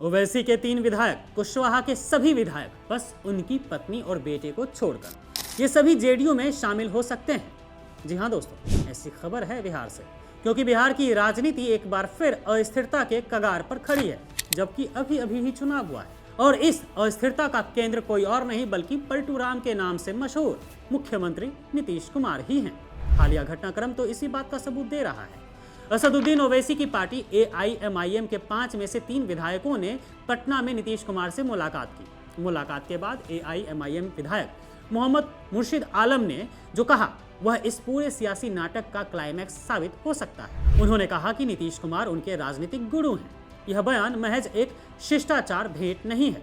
ओवैसी के 3 विधायक, कुशवाहा के सभी विधायक, बस उनकी पत्नी और बेटे को छोड़कर ये सभी जेडीयू में शामिल हो सकते हैं। जी हाँ दोस्तों, ऐसी खबर है बिहार से, क्योंकि बिहार की राजनीति एक बार फिर अस्थिरता के कगार पर खड़ी है, जबकि अभी अभी ही चुनाव हुआ है और इस अस्थिरता का केंद्र कोई और नहीं बल्कि पलटू राम के नाम से मशहूर मुख्यमंत्री नीतीश कुमार ही हैं। हालिया घटनाक्रम तो इसी बात का सबूत दे रहा है। असदुद्दीन ओवैसी की पार्टी AIMIM के 5 में से 3 विधायकों ने पटना में नीतीश कुमार से मुलाकात की। मुलाकात के बाद AIMIM विधायक मोहम्मद मुर्शिद आलम ने जो कहा वह इस पूरे सियासी नाटक का क्लाइमैक्स साबित हो सकता है। उन्होंने कहा कि नीतीश कुमार उनके राजनीतिक गुरु हैं। यह बयान महज एक शिष्टाचार भेंट नहीं है,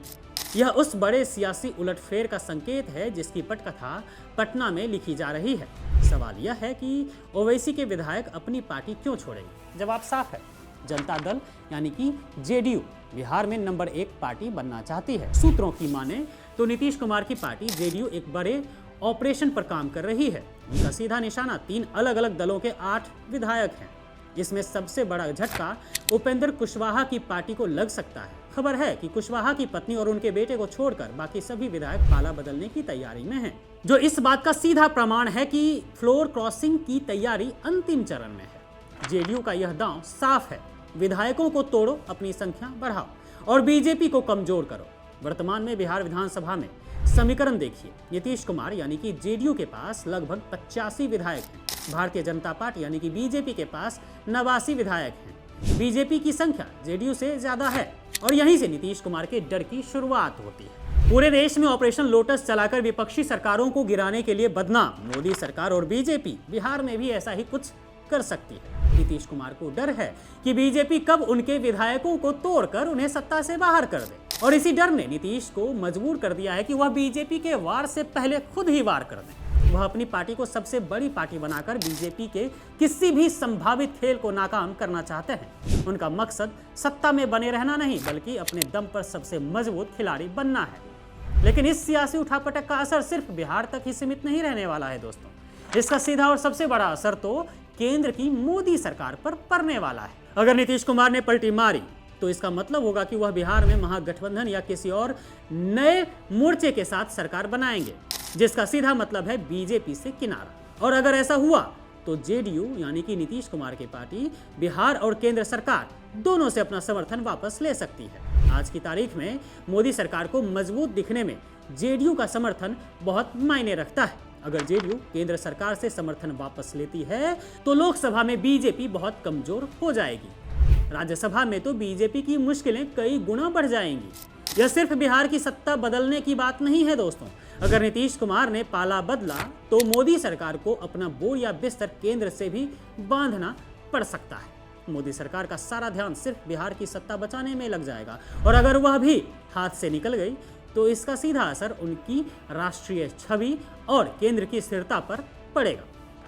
यह उस बड़े सियासी उलटफेर का संकेत है जिसकी पटकथा पटना में लिखी जा रही है। सवाल यह है कि ओवैसी के विधायक अपनी पार्टी क्यों छोड़ेंगे? जवाब साफ है, जनता दल यानी कि जेडीयू बिहार में नंबर 1 पार्टी बनना चाहती है। सूत्रों की माने तो नीतीश कुमार की पार्टी जेडीयू एक बड़े ऑपरेशन पर काम कर रही है। उनका सीधा निशाना 3 अलग अलग दलों के 8 विधायक हैं। इसमें सबसे बड़ा झटका उपेंद्र कुशवाहा की पार्टी को लग सकता है। खबर है कि कुशवाहा की पत्नी और उनके बेटे को छोड़कर बाकी सभी विधायक पाला बदलने की तैयारी में हैं, जो इस बात का सीधा प्रमाण है कि फ्लोर क्रॉसिंग की तैयारी अंतिम चरण में है। जेडीयू का यह दांव साफ है, विधायकों को तोड़ो, अपनी संख्या बढ़ाओ और बीजेपी को कमजोर करो। वर्तमान में बिहार विधानसभा में समीकरण देखिए, नीतीश कुमार यानी कि जेडीयू के पास लगभग 85 विधायक हैं, भारतीय जनता पार्टी यानी कि बीजेपी के पास 89 विधायक हैं। बीजेपी की संख्या जेडीयू से ज्यादा है और यहीं से नीतीश कुमार के डर की शुरुआत होती है। पूरे देश में ऑपरेशन लोटस चलाकर विपक्षी सरकारों को गिराने के लिए बदनाम मोदी सरकार और बीजेपी बिहार में भी ऐसा ही कुछ कर सकती है। नीतीश कुमार को डर है कि बीजेपी कब उनके विधायकों को तोड़कर उन्हें सत्ता से बाहर कर दे, और इसी डर ने नीतीश को मजबूर कर दिया है कि वह बीजेपी के वार से पहले खुद ही वार कर दें। वह अपनी पार्टी को सबसे बड़ी पार्टी बनाकर बीजेपी के किसी भी संभावित खेल को नाकाम करना चाहते हैं। उनका मकसद सत्ता में बने रहना नहीं बल्कि अपने दम पर सबसे मजबूत खिलाड़ी बनना है। लेकिन इस सियासी उठापटक का असर सिर्फ बिहार तक ही सीमित नहीं रहने वाला है दोस्तों। इसका सीधा और सबसे बड़ा असर तो केंद्र की मोदी सरकार पर पड़ने वाला है। अगर नीतीश कुमार ने पलटी मारी तो इसका मतलब होगा कि वह बिहार में महागठबंधन या किसी और नए मोर्चे के साथ सरकार बनाएंगे, जिसका सीधा मतलब है बीजेपी से किनारा। और अगर ऐसा हुआ तो जेडीयू यानी कि नीतीश कुमार की पार्टी बिहार और केंद्र सरकार दोनों से अपना समर्थन वापस ले सकती है। आज की तारीख में मोदी सरकार को मजबूत दिखने में जेडीयू का समर्थन बहुत मायने रखता है। अगर जेडीयू केंद्र सरकार से समर्थन वापस लेती है तो लोकसभा में बीजेपी बहुत कमजोर हो जाएगी। राज्यसभा में तो बीजेपी की मुश्किलें कई गुना बढ़ जाएंगी। यह सिर्फ बिहार की सत्ता बदलने की बात नहीं है दोस्तों। अगर नीतीश कुमार ने पाला बदला तो मोदी सरकार को अपना बोर या बिस्तर केंद्र से भी बांधना पड़ सकता है। मोदी सरकार का सारा ध्यान सिर्फ बिहार की सत्ता बचाने में लग जाएगा, और अगर वह भी हाथ से निकल गई तो इसका सीधा असर उनकी राष्ट्रीय छवि और केंद्र की स्थिरता पर पड़ेगा।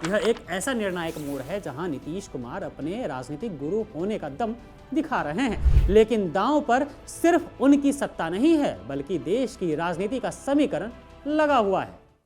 यह एक ऐसा निर्णायक मोड़ है जहां नीतीश कुमार अपने राजनीतिक गुरु होने का दम दिखा रहे हैं, लेकिन दांव पर सिर्फ उनकी सत्ता नहीं है बल्कि देश की राजनीति का समीकरण लगा हुआ है।